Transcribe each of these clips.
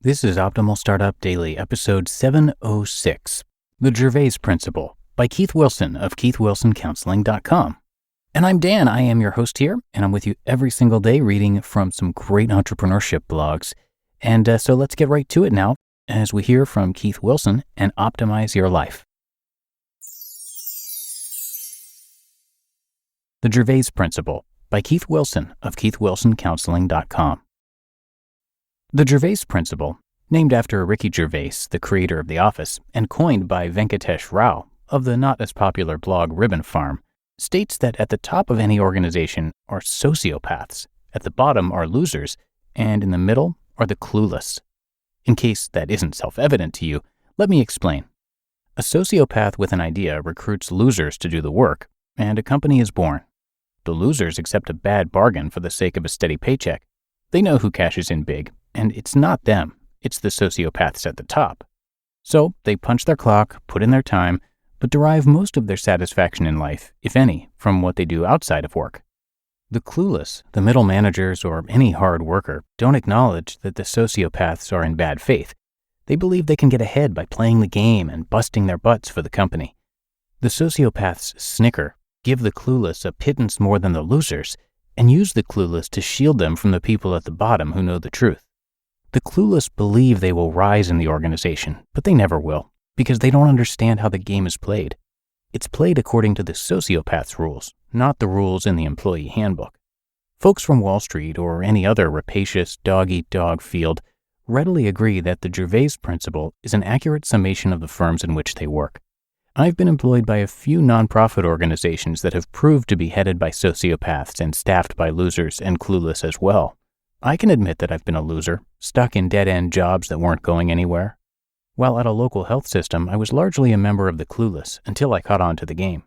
This is Optimal Startup Daily, episode 706, The Gervais Principle, by Keith Wilson of keithwilsoncounseling.com. And I'm Dan, I am your host here, and I'm with you every single day reading from some great entrepreneurship blogs. And so let's get right to it now, as we hear from Keith Wilson and optimize your life. The Gervais Principle, by Keith Wilson of keithwilsoncounseling.com. The Gervais Principle, named after Ricky Gervais, the creator of The Office, and coined by Venkatesh Rao of the not-as-popular blog Ribbon Farm, states that at the top of any organization are sociopaths, at the bottom are losers, and in the middle are the clueless. In case that isn't self-evident to you, let me explain. A sociopath with an idea recruits losers to do the work, and a company is born. The losers accept a bad bargain for the sake of a steady paycheck. They know who cashes in big, and it's not them, it's the sociopaths at the top. So they punch their clock, put in their time, but derive most of their satisfaction in life, if any, from what they do outside of work. The clueless, the middle managers, or any hard worker don't acknowledge that the sociopaths are in bad faith. They believe they can get ahead by playing the game and busting their butts for the company. The sociopaths snicker, give the clueless a pittance more than the losers, and use the clueless to shield them from the people at the bottom who know the truth. The clueless believe they will rise in the organization, but they never will, because they don't understand how the game is played. It's played according to the sociopath's rules, not the rules in the employee handbook. Folks from Wall Street or any other rapacious dog-eat-dog field readily agree that the Gervais Principle is an accurate summation of the firms in which they work. I've been employed by a few nonprofit organizations that have proved to be headed by sociopaths and staffed by losers and clueless as well. I can admit that I've been a loser, stuck in dead-end jobs that weren't going anywhere. While at a local health system, I was largely a member of the clueless until I caught on to the game.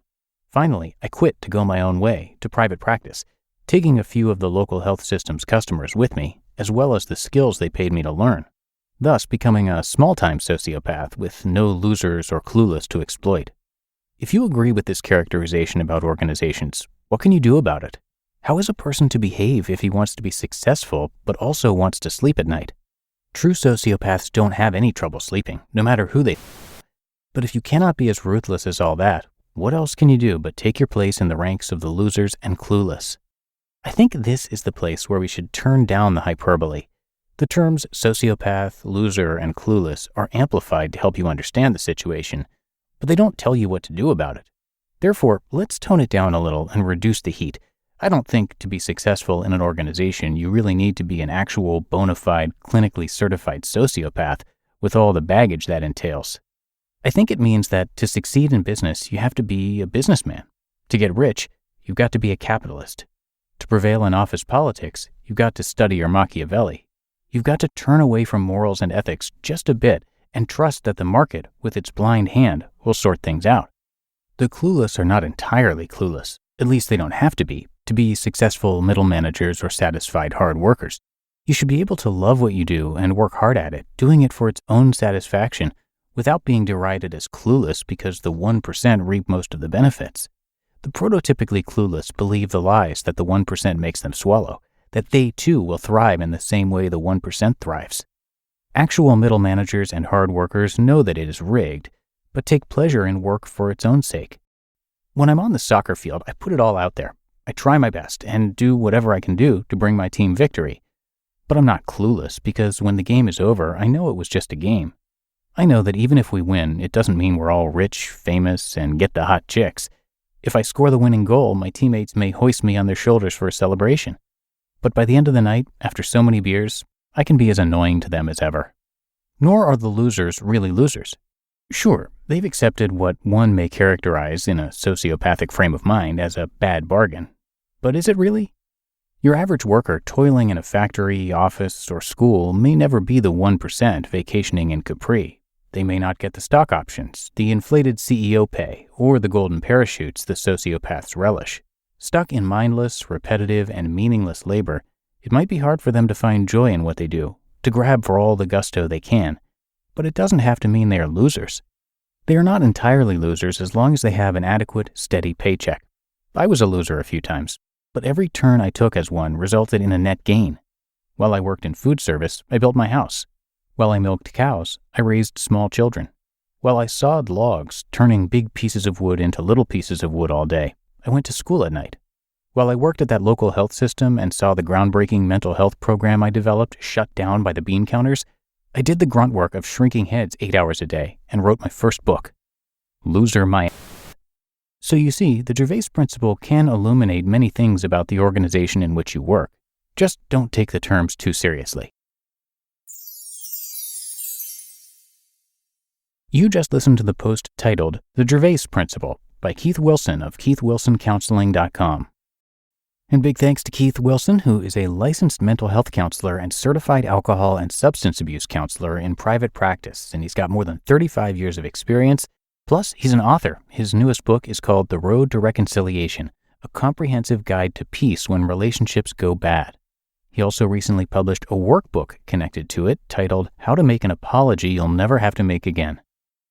Finally, I quit to go my own way, to private practice, taking a few of the local health system's customers with me, as well as the skills they paid me to learn, thus becoming a small-time sociopath with no losers or clueless to exploit. If you agree with this characterization about organizations, what can you do about it? How is a person to behave if he wants to be successful but also wants to sleep at night? True sociopaths don't have any trouble sleeping, no matter who they are. But if you cannot be as ruthless as all that, what else can you do but take your place in the ranks of the losers and clueless? I think this is the place where we should turn down the hyperbole. The terms sociopath, loser, and clueless are amplified to help you understand the situation, but they don't tell you what to do about it. Therefore, let's tone it down a little and reduce the heat. I don't think to be successful in an organization, you really need to be an actual bona fide, clinically certified sociopath with all the baggage that entails. I think it means that to succeed in business, you have to be a businessman. To get rich, you've got to be a capitalist. To prevail in office politics, you've got to study your Machiavelli. You've got to turn away from morals and ethics just a bit and trust that the market, with its blind hand, will sort things out. The clueless are not entirely clueless. At least they don't have to be successful middle managers or satisfied hard workers. You should be able to love what you do and work hard at it, doing it for its own satisfaction, without being derided as clueless because the 1% reap most of the benefits. The prototypically clueless believe the lies that the 1% makes them swallow, that they too will thrive in the same way the 1% thrives. Actual middle managers and hard workers know that it is rigged, but take pleasure in work for its own sake. When I'm on the soccer field, I put it all out there. I try my best and do whatever I can do to bring my team victory. But I'm not clueless because when the game is over, I know it was just a game. I know that even if we win, it doesn't mean we're all rich, famous, and get the hot chicks. If I score the winning goal, my teammates may hoist me on their shoulders for a celebration. But by the end of the night, after so many beers, I can be as annoying to them as ever. Nor are the losers really losers. Sure, they've accepted what one may characterize in a sociopathic frame of mind as a bad bargain. But is it really? Your average worker toiling in a factory, office, or school may never be the 1% vacationing in Capri. They may not get the stock options, the inflated CEO pay, or the golden parachutes the sociopaths relish. Stuck in mindless, repetitive, and meaningless labor, it might be hard for them to find joy in what they do, to grab for all the gusto they can. But it doesn't have to mean they are losers. They are not entirely losers as long as they have an adequate, steady paycheck. I was a loser a few times, but every turn I took as one resulted in a net gain. While I worked in food service, I built my house. While I milked cows, I raised small children. While I sawed logs, turning big pieces of wood into little pieces of wood all day, I went to school at night. While I worked at that local health system and saw the groundbreaking mental health program I developed shut down by the bean counters, I did the grunt work of shrinking heads 8 hours a day and wrote my first book. Loser my... So you see, the Gervais principle can illuminate many things about the organization in which you work. Just don't take the terms too seriously. You just listened to the post titled The Gervais Principle by Keith Wilson of KeithWilsonCounseling.com. And big thanks to Keith Wilson, who is a licensed mental health counselor and certified alcohol and substance abuse counselor in private practice, and he's got more than 35 years of experience. Plus, he's an author. His newest book is called The Road to Reconciliation, a comprehensive guide to peace when relationships go bad. He also recently published a workbook connected to it titled How to Make an Apology You'll Never Have to Make Again.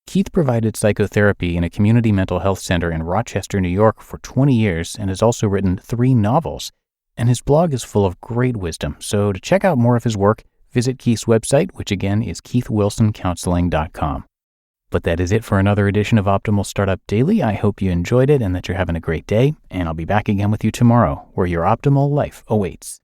Keith provided psychotherapy in a community mental health center in Rochester, New York for 20 years and has also written 3 novels. And his blog is full of great wisdom, so to check out more of his work, visit Keith's website, which again is KeithWilsonCounseling.com. But that is it for another edition of Optimal Startup Daily. I hope you enjoyed it and that you're having a great day, and I'll be back again with you tomorrow, where your optimal life awaits.